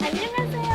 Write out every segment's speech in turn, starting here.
안녕하세요.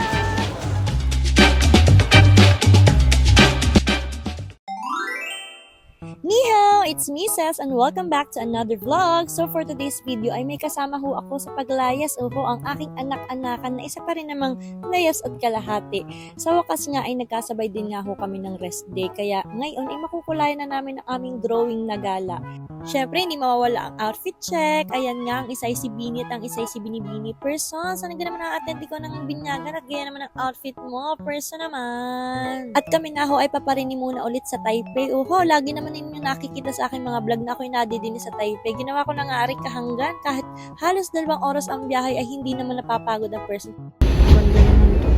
Ni hao! It's me, Ses, and welcome back to another vlog. So for today's video ay may kasama ho ako sa paglayas o ang aking anak-anakan na isa pa rin namang layas at kalahati. Sa wakas nga ay nagkasabay din nga ho kami ng rest day, kaya ngayon ay makukulayan na namin ang aming drawing na gala. Syempre, hindi mawawala ang outfit check. Ayan nga, ang isa ay si Bini at ang isa ay si Binibini. Person, sana naman na-attend ko ng binyagan at gaya naman ang outfit mo. Person naman. At kami na ho ay paparini muna ulit sa Taipei. Oho, lagi naman ninyo nakikita sa aking mga vlog na ako'y nadidini sa Taipei. Ginawa ko na nga aring kahanggan. Kahit halos 2 oras ang biyahe ay hindi naman napapagod ang person. Ganda naman to.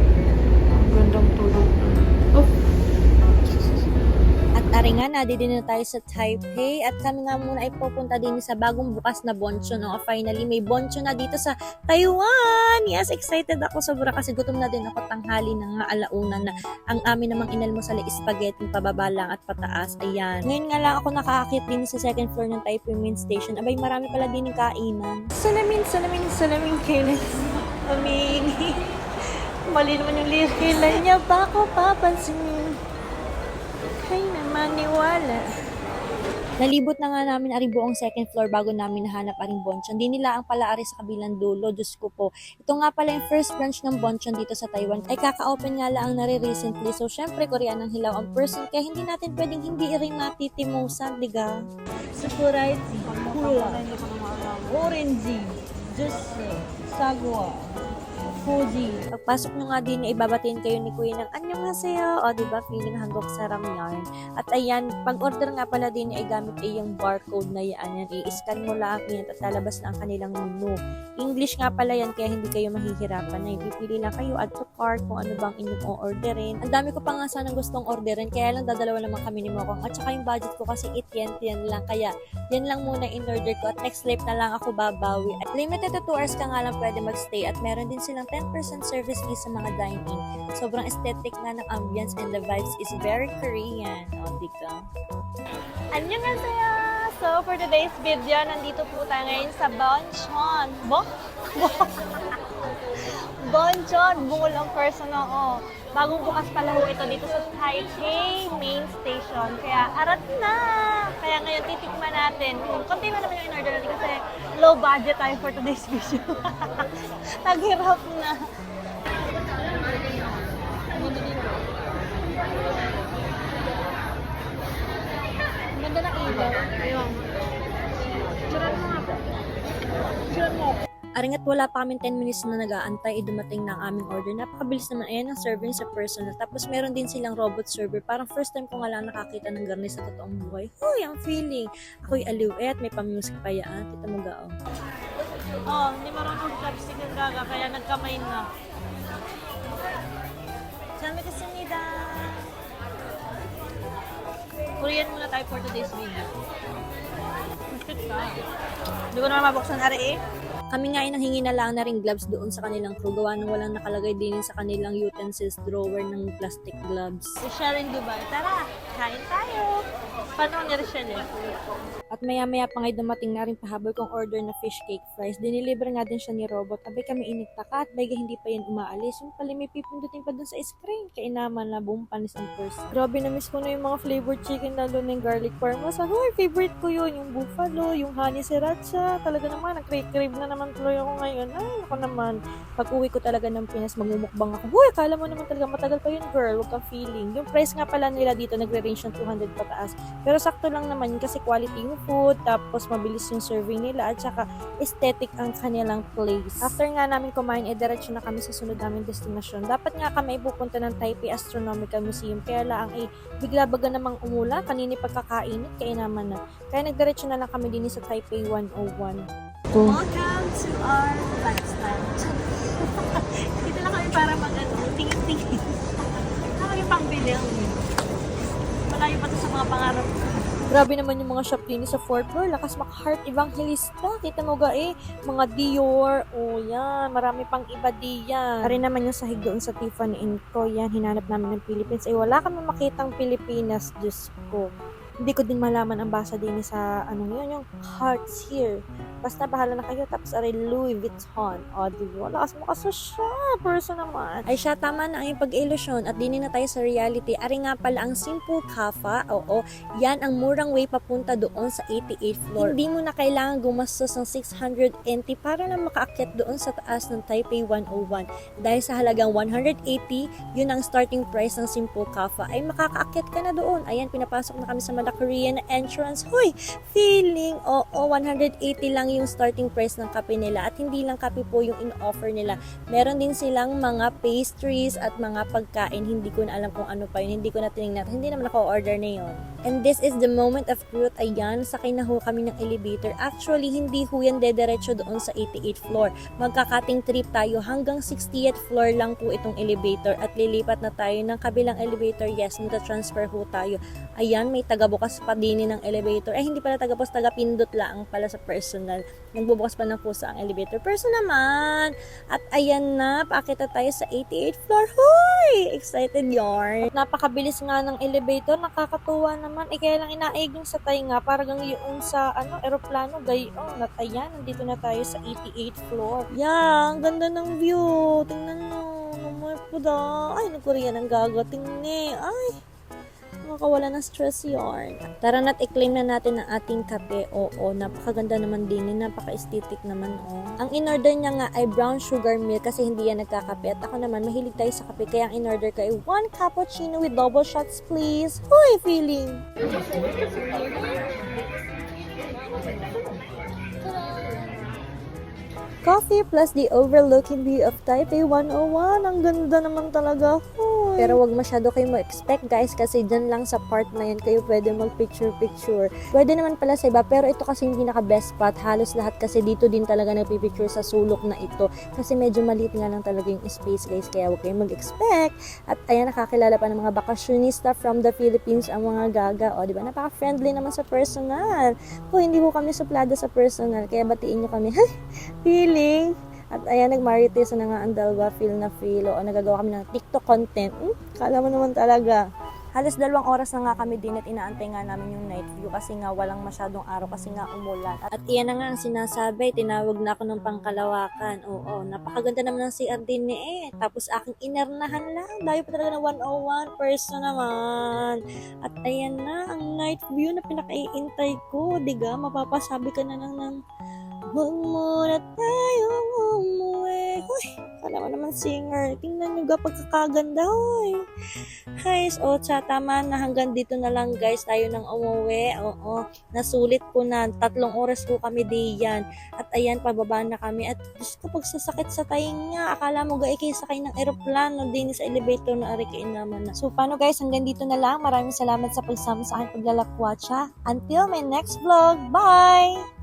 Ang gandang tulog. Oh! At ari nga, nadidin na tayo sa Taipei at kami nga muna ay pupunta din sa bagong bukas na Bonchon. No? Finally, may Bonchon na dito sa Taiwan! Yes, excited ako sobra kasi gutom na din ako tanghali na nga alauna na ang amin namang inalmusal ay spaghetti pababa lang at pataas. Ayan. Ngayon nga lang ako nakakakit din sa second floor ng Taipei Main Station. Abay, marami pala din yung kainan. Salamin kailan. Amini. Mali naman yung lyrics. Kailan niya ba ako papansinin? Kaya naman niwala. Nalibot na nga namin ari buong second floor bago namin nahanap aring Bonchon. Di nila ang pala ari sa kabilang dulo. Diyos ko po. Ito nga pala yung first branch ng Bonchon dito sa Taiwan. Ay kaka-open nga lang recently. So syempre Korean ang hilaw ang person. Kaya hindi natin pwedeng hindi rin matitimusan, diga? Sakurai, hula, orange, juice, sagwa, fuji. Pagpasok nyo nga din, ibabatiin kayo ni Kuya ng annyeonghaseyo. O, diba? Feeling hanggok sarap yarn. At ayan, pag-order nga pala din ay gamit ay yung barcode na yan. I-scan mo lang yan at lalabas na ang kanilang menu. English nga pala yan, kaya hindi kayo mahihirapan na ipipili lang kayo add to cart kung ano bang inyong orderin. Ang dami ko pa nga sanang gustong orderin, kaya lang dadalawa naman kami ni Mokong. At saka yung budget ko kasi 8 yen lang, kaya yan lang muna in-order ko at next life na lang ako babawi. At limited to 2 hours ka nga lang pwede magstay at meron din silang 10% service fee sa mga dine-in. Sobrang aesthetic nga ng ambience and the vibes is very Korean. O, di ka? Annyeonghaseyo! So, for today's video, nandito po tayo ngayon sa Bonchon. Bonchon! Bungol ang person ako. Bagong bukas pala ho ito dito sa Taipei Main Station. Kaya, arat na! Kaya ngayon, titikman natin. Konti mo naman yung in-order natin kasi low budget tayo for today's video. Naghirap na. Ganda ng ilaw. Ayun. Suran mo nga po. Suran mo. Aring at wala pa kaming 10 minutes na nag-aantay, dumating na ang aming order. Napakabilis naman, ayan ang serving sa personal. Tapos meron din silang robot server. Parang first time ko nga lang nakakita ng garni sa totoong buhay. Huy, ang feeling. Ako'y aliwet, may pa-music pa yan. Kita mo gao. Oh, hindi marunong chopstick ng gaga, kaya nagkamay na. Salmi kasamnida! Korean muna tayo for today's video. Shit ka. Hindi ko naman mabuksan ari eh. Kami nga ay nanghingi na lang na ring gloves doon sa kanilang crew. Gawa nang walang nakalagay din sa kanilang utensils drawer ng plastic gloves. Si Sharon Dubai. Tara, kain tayo! Paano ni Rochelle? At maya-maya pa nga'y dumating na rin pahabol kong order na fish cake fries. Diniliver nga din siya ni Robot. Abay kami inigtaka at bayga hindi pa yan umaalis. Yung pala may pipindutin pa dun sa screen. Kainaman na buong panis ang first. Grabe na miss ko na yung mga flavored chicken lalo ng garlic parmesan. Hoy, favorite ko yun. Yung buffalo, yung honey sriracha. Talaga naman, nag-crave na naman tuloy ako ngayon. Ay, ako naman. Pag uwi ko talaga ng Pinas, magmumukbang ako. Hoy, akala mo naman talaga matagal pa yun, girl. Huwag kang feeling. Yung price nga pala nila dito, nagre-range ng 200 pataas. Pero sakto lang naman kasi quality yung food, tapos mabilis yung serving nila, at saka aesthetic ang kanilang place. After nga namin kumain, diretso na kami sa sunod naming destinasyon. Dapat nga kami pupunta ng Taipei Astronomical Museum, kaya lang ay bigla baga namang umulan, kanini pagkakainit, kaya naman na. Kaya nagdiretso na lang kami din sa Taipei 101. Welcome to our lifestyle. Dito lang kami para tingin-tingin. Kami pang bilang. Malayo pa to sa mga pangarap. Grabe naman yung mga shop din sa 4th floor. Lakas maka-Heart Evangelista. Kita mo ga mga Dior. O yan, marami pang iba diyan. Ari naman yung sahig doon sa Tiffany & Co. Yan, hinanap namin ng Philippines. Ay wala kami makitang Pilipinas. Diyos ko. Hindi ko din malaman ang basa din sa, yung hearts here. basta bahala na kayo. Tapos aray Louis Vuitton. O, diba? Lakas mo kasi siya. Person naman. Ay siya, tama na ang iyong pag-ilusyon at dinin na tayo sa reality. Ari nga pala ang Simple Cafe. Oo, yan ang murang way papunta doon sa 88th floor. Hindi mo na kailangan gumastos ng 600 NT para lang makaakyat doon sa taas ng Taipei 101. Dahil sa halagang 180, yun ang starting price ng Simple Cafe. Ay makakaakyat ka na doon. Ayan, pinapasok na kami sa Mala Korean entrance. Hoy, feeling, oo, 180 lang yung starting price ng kape nila. At hindi lang kape po yung in-offer nila. Meron din silang mga pastries at mga pagkain. Hindi ko na alam kung ano pa yun. Hindi ko na tinignan. Hindi naman ako order na yun. And this is the moment of truth. Ayan, sakay na ho kami ng elevator. Actually, hindi ho yan dediretso doon sa 88th floor. Magkakating trip tayo hanggang 60th floor lang po itong elevator at lilipat na tayo ng kabilang elevator. Yes, nata-transfer ho tayo. Ayan, may taga-bukas pa din ng elevator. Ay, hindi pala taga-bukas, taga-pindot lang pala sa personal. Nagbubukas pa ng pusa ang elevator. Person naman! At ayan na, paakita tayo sa 88th floor. Hoy! Excited yarn. Napakabilis nga ng elevator. Nakakatuwa naman. Kaya lang inaig yung sa tayo nga. Parang yung sa aeroplano. Gayon. At ayan, nandito na tayo sa 88th floor. Yan, ganda ng view. Tingnan mo. Naman po da. Ay, nag-Korea ng gagating ni. Ay, nakakawala ng stress yarn. Tara na't i-claim na natin ang ating kape. Oo, napakaganda naman din. Napaka-aesthetic naman, oh. Ang in-order niya nga ay brown sugar milk kasi hindi yan nagkakape. At ako naman, mahilig tayo sa kape. Kaya ang in-order ko ay 1 cappuccino with double shots, please. Hoy, feeling! Coffee plus the overlooking view of Taipei 101. Ang ganda naman talaga. Hoy. Pero wag masyado kayo ma-expect guys kasi dyan lang sa part na yan kayo pwede mag-picture-picture. Pwede naman pala sa iba pero ito kasi yung pinaka-best spot. Halos lahat kasi dito din talaga nagpipicture sa sulok na ito. Kasi medyo maliit nga lang talaga yung space guys kaya wag kayong mag-expect. At ayan, nakakilala pa ng mga bakasyonista from the Philippines ang mga gaga. O, diba? Napaka-friendly naman sa personal. Kung hindi ko kami suplada sa personal kaya batiin nyo kami. Feeling. At ayan, nagmarites na nga ang dalawa, feel na feel. O, nagagawa kami ng TikTok content. Kala mo naman talaga. Halos 2 oras na nga kami din at inaantay nga namin yung night view kasi nga walang masyadong araw kasi nga umulan. At iyan na nga ang sinasabi, tinawag na ako ng pangkalawakan. Oo, napakaganda naman ng CR din eh. Tapos aking inernahan lang. Dayo pa talaga ng 101 person naman. At ayan na, ang night view na pinakaiintay ko. Diga, mapapasabi ka na lang ng huwag muna tayong umuwi. Uy, kala mo naman singer. Tingnan nyo ga pagkakaganda. Uy. Guys, tama na. Hanggang dito na lang guys. Tayo nang umuwi. Oo, nasulit ko na. 3 oras ko kami diyan. At ayan, pababa na kami. At Diyos ko, pagsasakit sa taing niya. Akala mo ga sakay ng aeroplano din sa elevator na arikain naman na. So, paano guys? Hanggang dito na lang. Maraming salamat sa pagsama sa aking paglalakwatsa. Until my next vlog. Bye!